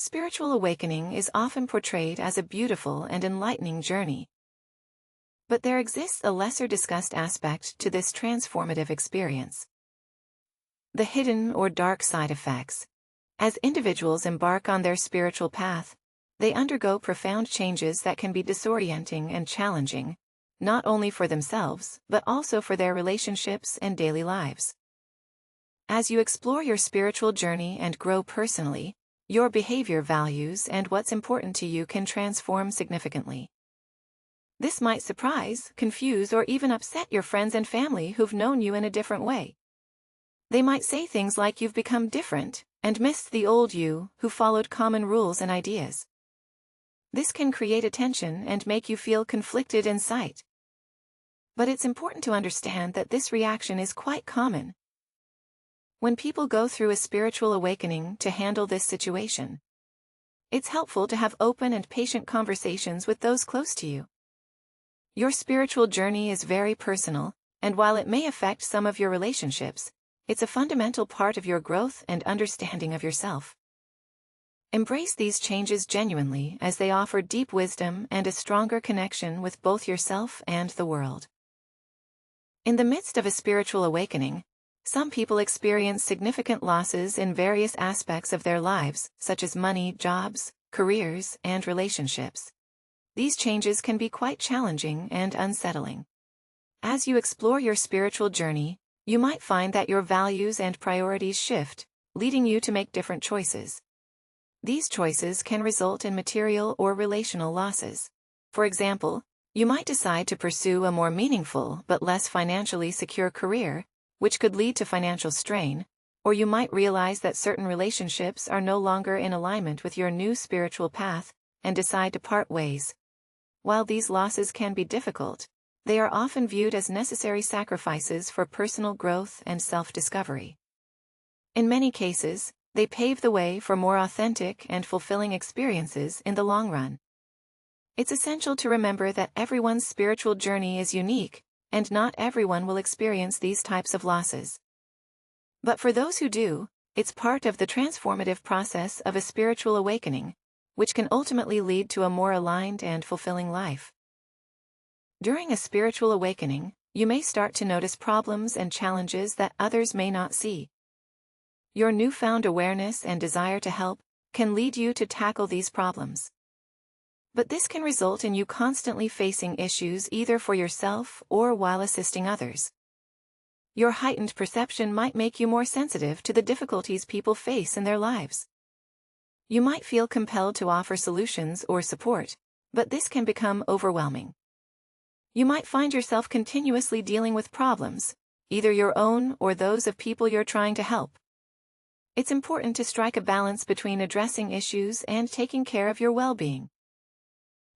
Spiritual awakening is often portrayed as a beautiful and enlightening journey. But there exists a lesser discussed aspect to this transformative experience: the hidden or dark side effects. As individuals embark on their spiritual path, they undergo profound changes that can be disorienting and challenging, not only for themselves but also for their relationships and daily lives. As you explore your spiritual journey and grow personally, your behavior, values, and what's important to you can transform significantly. This might surprise, confuse, or even upset your friends and family who've known you in a different way. They might say things like you've become different and missed the old you who followed common rules and ideas. This can create a tension and make you feel conflicted inside. But it's important to understand that this reaction is quite common. When people go through a spiritual awakening to handle this situation, it's helpful to have open and patient conversations with those close to you. Your spiritual journey is very personal, and while it may affect some of your relationships, it's a fundamental part of your growth and understanding of yourself. Embrace these changes genuinely, as they offer deep wisdom and a stronger connection with both yourself and the world. In the midst of a spiritual awakening, some people experience significant losses in various aspects of their lives, such as money, jobs, careers, and relationships. These changes can be quite challenging and unsettling. As you explore your spiritual journey, you might find that your values and priorities shift, leading you to make different choices. These choices can result in material or relational losses. For example, you might decide to pursue a more meaningful but less financially secure career, which could lead to financial strain, or you might realize that certain relationships are no longer in alignment with your new spiritual path and decide to part ways. While these losses can be difficult, they are often viewed as necessary sacrifices for personal growth and self-discovery. In many cases, they pave the way for more authentic and fulfilling experiences in the long run. It's essential to remember that everyone's spiritual journey is unique, and not everyone will experience these types of losses. But for those who do, it's part of the transformative process of a spiritual awakening, which can ultimately lead to a more aligned and fulfilling life. During a spiritual awakening, you may start to notice problems and challenges that others may not see. Your newfound awareness and desire to help can lead you to tackle these problems. But this can result in you constantly facing issues either for yourself or while assisting others. Your heightened perception might make you more sensitive to the difficulties people face in their lives. You might feel compelled to offer solutions or support, but this can become overwhelming. You might find yourself continuously dealing with problems, either your own or those of people you're trying to help. It's important to strike a balance between addressing issues and taking care of your well-being.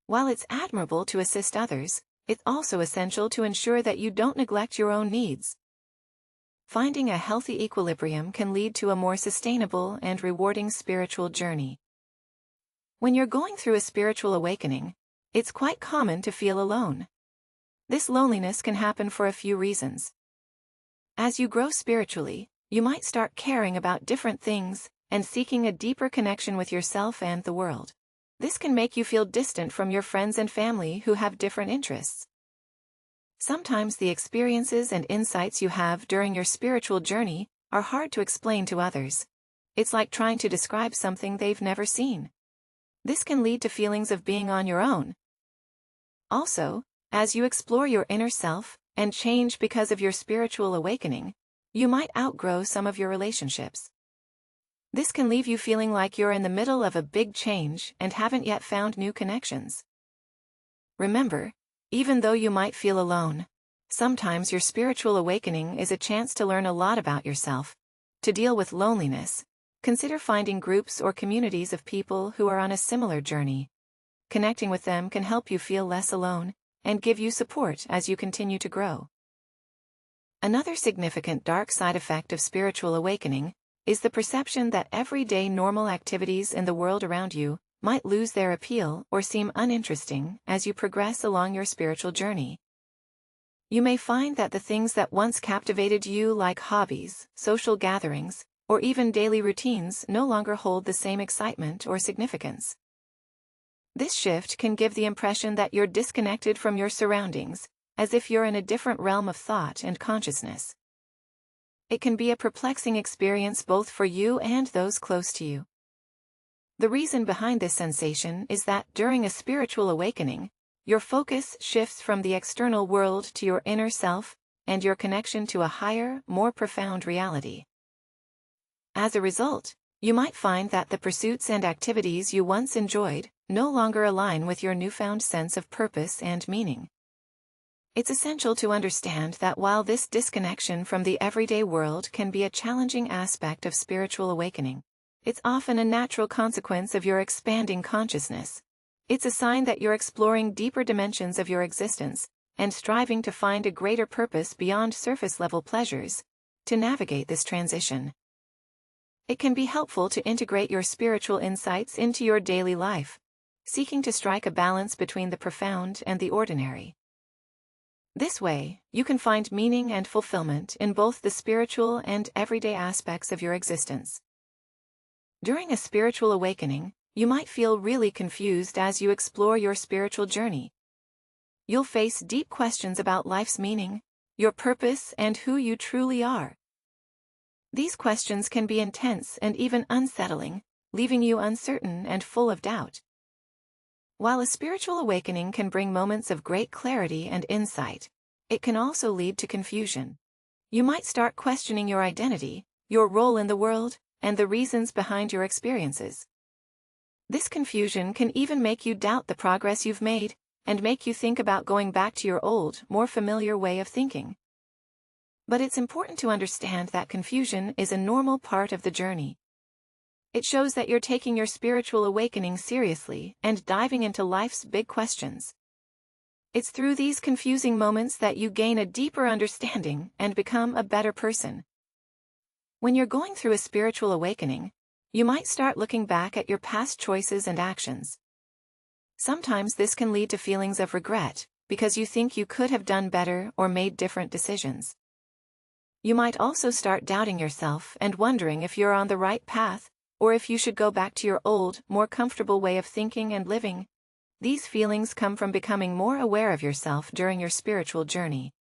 While it's admirable to assist others, it's also essential to ensure that you don't neglect your own needs. Finding a healthy equilibrium can lead to a more sustainable and rewarding spiritual journey. When you're going through a spiritual awakening, it's quite common to feel alone. This loneliness can happen for a few reasons. As you grow spiritually, you might start caring about different things and seeking a deeper connection with yourself and the world. This can make you feel distant from your friends and family who have different interests. Sometimes the experiences and insights you have during your spiritual journey are hard to explain to others. It's like trying to describe something they've never seen. This can lead to feelings of being on your own. Also, as you explore your inner self and change because of your spiritual awakening, you might outgrow some of your relationships. This can leave you feeling like you're in the middle of a big change and haven't yet found new connections. Remember, even though you might feel alone, sometimes your spiritual awakening is a chance to learn a lot about yourself. To deal with loneliness, consider finding groups or communities of people who are on a similar journey. Connecting with them can help you feel less alone and give you support as you continue to grow. Another significant dark side effect of spiritual awakening is the perception that everyday normal activities in the world around you might lose their appeal or seem uninteresting as you progress along your spiritual journey. You may find that the things that once captivated you, like hobbies, social gatherings, or even daily routines no longer hold the same excitement or significance. This shift can give the impression that you're disconnected from your surroundings, as if you're in a different realm of thought and consciousness. It can be a perplexing experience both for you and those close to you. The reason behind this sensation is that during a spiritual awakening, your focus shifts from the external world to your inner self and your connection to a higher, more profound reality. As a result, you might find that the pursuits and activities you once enjoyed no longer align with your newfound sense of purpose and meaning. It's essential to understand that while this disconnection from the everyday world can be a challenging aspect of spiritual awakening, it's often a natural consequence of your expanding consciousness. It's a sign that you're exploring deeper dimensions of your existence and striving to find a greater purpose beyond surface-level pleasures. To navigate this transition, it can be helpful to integrate your spiritual insights into your daily life, seeking to strike a balance between the profound and the ordinary. This way, you can find meaning and fulfillment in both the spiritual and everyday aspects of your existence. During a spiritual awakening, you might feel really confused as you explore your spiritual journey. You'll face deep questions about life's meaning, your purpose, and who you truly are. These questions can be intense and even unsettling, leaving you uncertain and full of doubt. While a spiritual awakening can bring moments of great clarity and insight, it can also lead to confusion. You might start questioning your identity, your role in the world, and the reasons behind your experiences. This confusion can even make you doubt the progress you've made, and make you think about going back to your old, more familiar way of thinking. But it's important to understand that confusion is a normal part of the journey. It shows that you're taking your spiritual awakening seriously and diving into life's big questions. It's through these confusing moments that you gain a deeper understanding and become a better person. When you're going through a spiritual awakening, you might start looking back at your past choices and actions. Sometimes this can lead to feelings of regret, because you think you could have done better or made different decisions. You might also start doubting yourself and wondering if you're on the right path, or if you should go back to your old, more comfortable way of thinking and living. These feelings come from becoming more aware of yourself during your spiritual journey.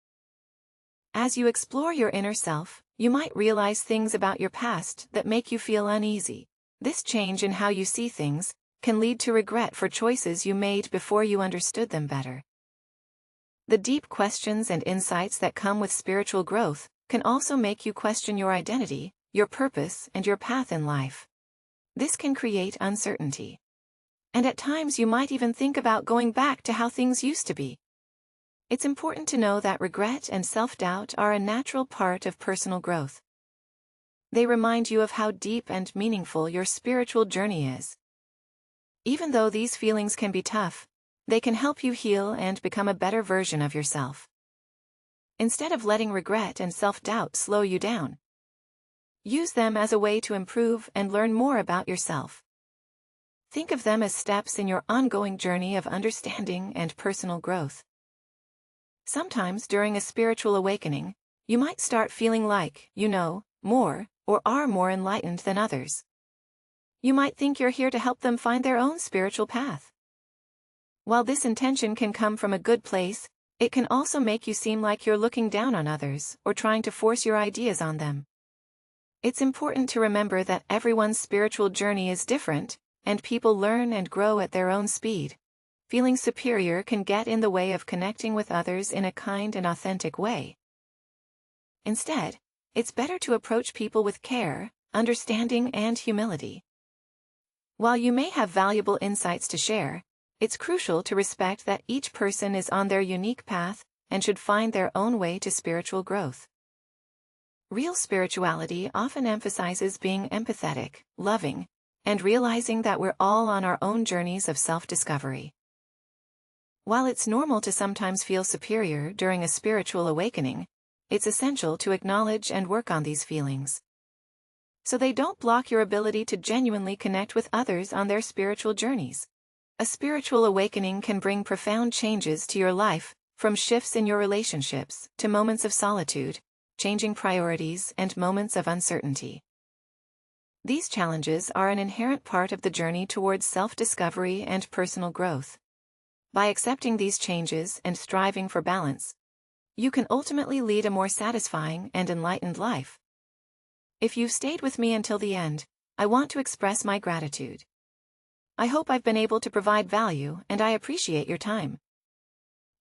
As you explore your inner self, you might realize things about your past that make you feel uneasy. This change in how you see things can lead to regret for choices you made before you understood them better. The deep questions and insights that come with spiritual growth can also make you question your identity, your purpose, and your path in life. This can create uncertainty. And at times you might even think about going back to how things used to be. It's important to know that regret and self-doubt are a natural part of personal growth. They remind you of how deep and meaningful your spiritual journey is. Even though these feelings can be tough, they can help you heal and become a better version of yourself. Instead of letting regret and self-doubt slow you down, use them as a way to improve and learn more about yourself. Think of them as steps in your ongoing journey of understanding and personal growth. Sometimes during a spiritual awakening, you might start feeling like you know more or are more enlightened than others. You might think you're here to help them find their own spiritual path. While this intention can come from a good place, it can also make you seem like you're looking down on others or trying to force your ideas on them. It's important to remember that everyone's spiritual journey is different, and people learn and grow at their own speed. Feeling superior can get in the way of connecting with others in a kind and authentic way. Instead, it's better to approach people with care, understanding, and humility. While you may have valuable insights to share, it's crucial to respect that each person is on their unique path and should find their own way to spiritual growth. Real spirituality often emphasizes being empathetic, loving, and realizing that we're all on our own journeys of self-discovery. While it's normal to sometimes feel superior during a spiritual awakening, it's essential to acknowledge and work on these feelings, so they don't block your ability to genuinely connect with others on their spiritual journeys. A spiritual awakening can bring profound changes to your life, from shifts in your relationships to moments of solitude, changing priorities, and moments of uncertainty. These challenges are an inherent part of the journey towards self-discovery and personal growth. By accepting these changes and striving for balance, you can ultimately lead a more satisfying and enlightened life. If you've stayed with me until the end, I want to express my gratitude. I hope I've been able to provide value, and I appreciate your time.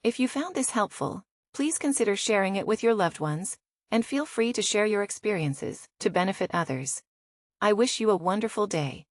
If you found this helpful, please consider sharing it with your loved ones, and feel free to share your experiences to benefit others. I wish you a wonderful day.